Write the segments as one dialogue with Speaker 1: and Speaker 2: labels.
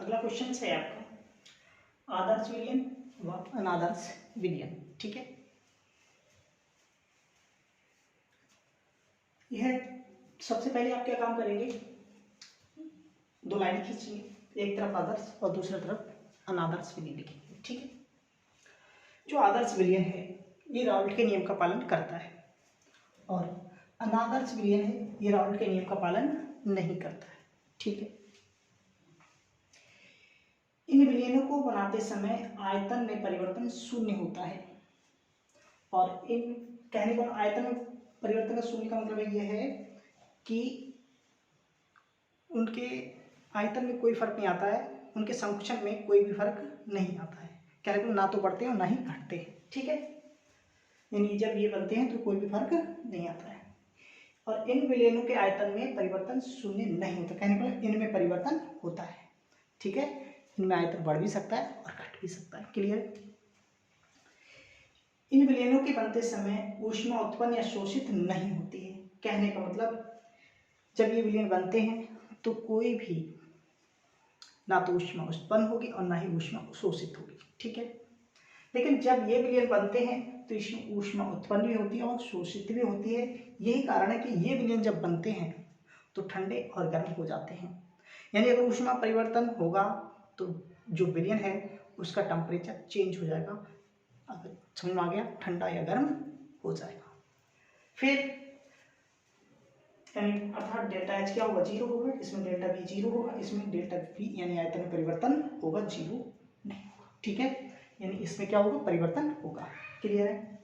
Speaker 1: अगला क्वेश्चन है आपका आदर्श विलयन व अनादर्श विलयन। ठीक है, यह सबसे पहले आप क्या काम करेंगे, दो लाइन खींचिए, एक तरफ आदर्श और दूसरी तरफ अनादर्श विलयन लिखेंगे। ठीक है, जो आदर्श विलयन है ये राउल्ट के नियम का पालन करता है और अनादर्श विलयन है ये राउल्ट के नियम का पालन नहीं करता है। ठीक है, इन विलयनों को बनाते समय आयतन में परिवर्तन शून्य होता है और इन कहने को आयतन में परिवर्तन का शून्य का मतलब यह है कि उनके आयतन में कोई फर्क नहीं आता है, उनके संकुचन में कोई भी फर्क नहीं आता है, कहने को ना तो बढ़ते हैं और ना ही घटते हैं। ठीक है, यानी जब ये बनते हैं तो कोई भी फर्क नहीं आता है और इन विलयनों के आयतन में परिवर्तन शून्य नहीं होता, कहने को इनमें परिवर्तन होता है। ठीक है, इनमें आयतन बढ़ भी सकता है और घट भी सकता है। क्लियर? इन विलयनों के बनते समय ऊष्मा उत्पन्न या शोषित नहीं होती है, कहने का मतलब जब ये विलयन बनते हैं तो कोई भी ना तो ऊष्मा उत्पन्न होगी और ना ही ऊष्मा शोषित होगी। ठीक है, लेकिन जब ये विलयन बनते हैं तो इसमें ऊष्मा उत्पन्न भी होती है और शोषित भी होती है। यही कारण है कि ये विलयन जब बनते हैं तो ठंडे और गर्म हो जाते हैं, यानी अगर ऊष्मा परिवर्तन होगा तो जो विलयन है उसका टेम्परेचर चेंज हो जाएगा, अगर समझ में आ गया, ठंडा या गर्म हो जाएगा। फिर यानी अर्थात डेल्टा एच क्या होगा, जीरो होगा, इसमें डेल्टा बी जीरो होगा, इसमें डेल्टा बी यानी आयतन में परिवर्तन होगा, जीरो नहीं होगा। ठीक है, यानी इसमें क्या होगा, परिवर्तन होगा। क्लियर है?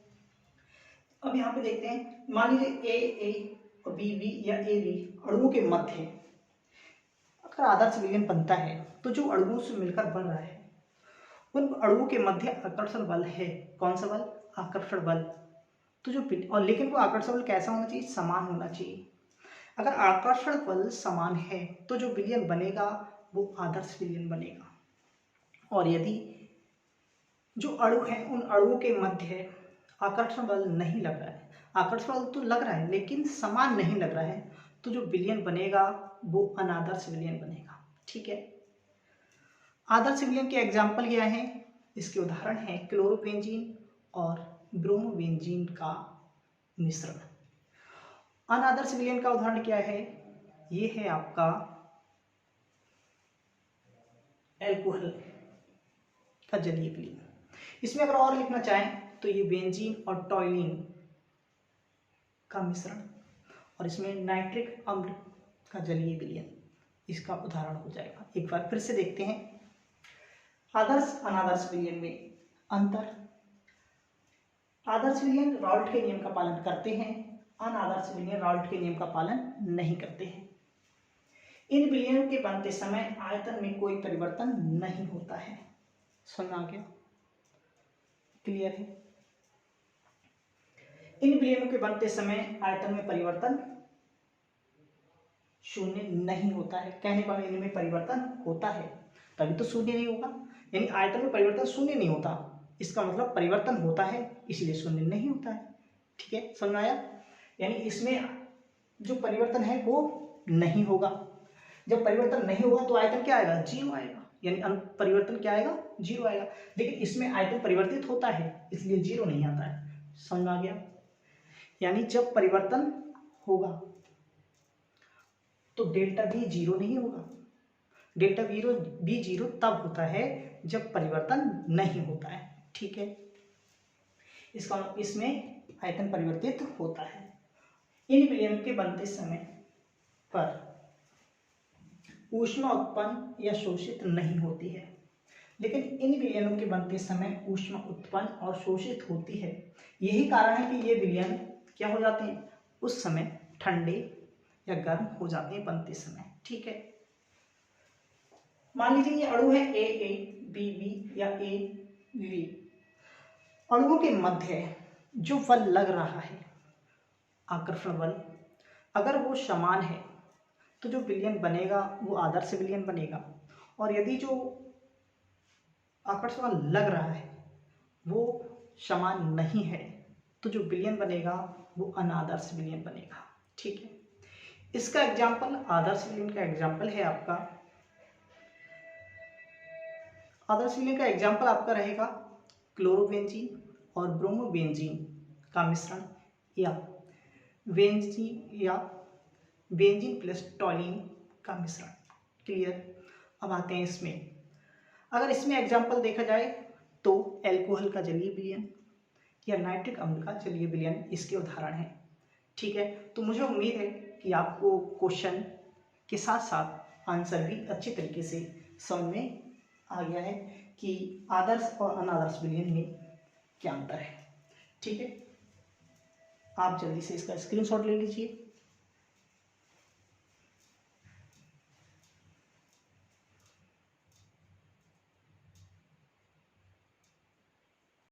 Speaker 1: अब यहाँ पे देखते हैं, मान लीजिए ए और बी या ए बी अणुओं के मध्य अगर आदर्श विलयन बनता है तो जो अणुओं से मिलकर बन रहा है उन अणुओं के मध्य आकर्षण बल है। कौन सा बल? आकर्षण बल। तो जो और लेकिन वो आकर्षण बल कैसा होना चाहिए? समान होना चाहिए। अगर आकर्षण बल समान है तो जो विलयन बनेगा वो आदर्श विलयन बनेगा। और यदि जो अणु है उन अणुओं के मध्य आकर्षण बल नहीं लग रहा है, आकर्षण बल तो लग रहा है लेकिन समान नहीं लग रहा है, तो जो विलयन बनेगा वो अनादर्श विलयन बनेगा। ठीक है, आदर्श विलयन के एग्जाम्पल क्या है? इसके उदाहरण है क्लोरोबेंजीन और ब्रोमोबेंजीन का मिश्रण। अनादर्श विलयन का उदाहरण क्या है? ये है आपका एल्कोहल का जलीय विलयन। इसमें अगर और लिखना चाहें तो ये बेंजीन और टॉयलिन का मिश्रण, और इसमें नाइट्रिक अम्ल का जलीय विलयन इसका उदाहरण हो जाएगा। एक बार फिर से देखते हैं आदर्श अनादर्श विलयन में अंतर। आदर्श विलयन राउल्ट के नियम का पालन करते हैं, अनादर्श विलयन राउल्ट के नियम का पालन नहीं करते हैं। इन विलयनों के बनते समय आयतन में कोई परिवर्तन नहीं होता है। सुनना आ गया? क्लियर है? इन विलयनों के बनते समय आयतन में परिवर्तन शून्य नहीं होता है, कहने का इनमें परिवर्तन होता है तभी तो शून्य नहीं होगा, यानी आयतन में परिवर्तन शून्य नहीं होता, इसका मतलब परिवर्तन होता है इसलिए शून्य नहीं होता है। ठीक है, समझ आया? यानी इसमें जो परिवर्तन है वो नहीं होगा। जब परिवर्तन नहीं होगा तो आयतन क्या आएगा? जीरो आएगा, यानी परिवर्तन क्या आएगा? जीरो आएगा। लेकिन इसमें आयतन परिवर्तित होता है इसलिए जीरो नहीं आता है। समझ आ गया? यानी जब परिवर्तन होगा तो डेल्टा बी जीरो नहीं होगा। डेल्टा बी जीरो तब होता है जब परिवर्तन नहीं होता है। ठीक है, इसमें आयतन परिवर्तित होता है। इन विलयन के बनते समय पर ऊष्मा उत्पन्न या शोषित नहीं होती है, लेकिन इन विलयनों के बनते समय ऊष्मा उत्पन्न और शोषित होती है। यही कारण है कि ये विलयन क्या हो जाते हैं? उस समय ठंडे या गर्म हो जाते हैं बनते समय। ठीक है, मान लीजिए ये अणु है ए बी या ए वी। अणुओं के मध्य जो बल लग रहा है आकर्षण बल, अगर वो समान है तो जो विलयन बनेगा वो आदर्श विलयन बनेगा, और यदि जो आकर्षण बल लग रहा है वो समान नहीं है तो जो विलयन बनेगा वो अनादर्श विलयन बनेगा। ठीक है, इसका एग्जाम्पल, आदर्श विलयन का एग्जाम्पल है आपका आदर्श विलयन का एग्जाम्पल आपका रहेगा क्लोरोबेंजीन और ब्रोमोबेंजीन का मिश्रण, या बेंजीन प्लस टॉलिन का मिश्रण। क्लियर। अब आते हैं इसमें, अगर इसमें एग्जाम्पल देखा जाए तो एल्कोहल का जलीय विलयन या नाइट्रिक अम्ल का जलीय विलयन इसके उदाहरण हैं। ठीक है, तो मुझे उम्मीद है कि आपको क्वेश्चन के साथ साथ आंसर भी अच्छी तरीके से समझ में आ गया है कि आदर्श और अनादर्श विलयन में क्या अंतर है। ठीक है, आप जल्दी से इसका स्क्रीनशॉट ले लीजिए।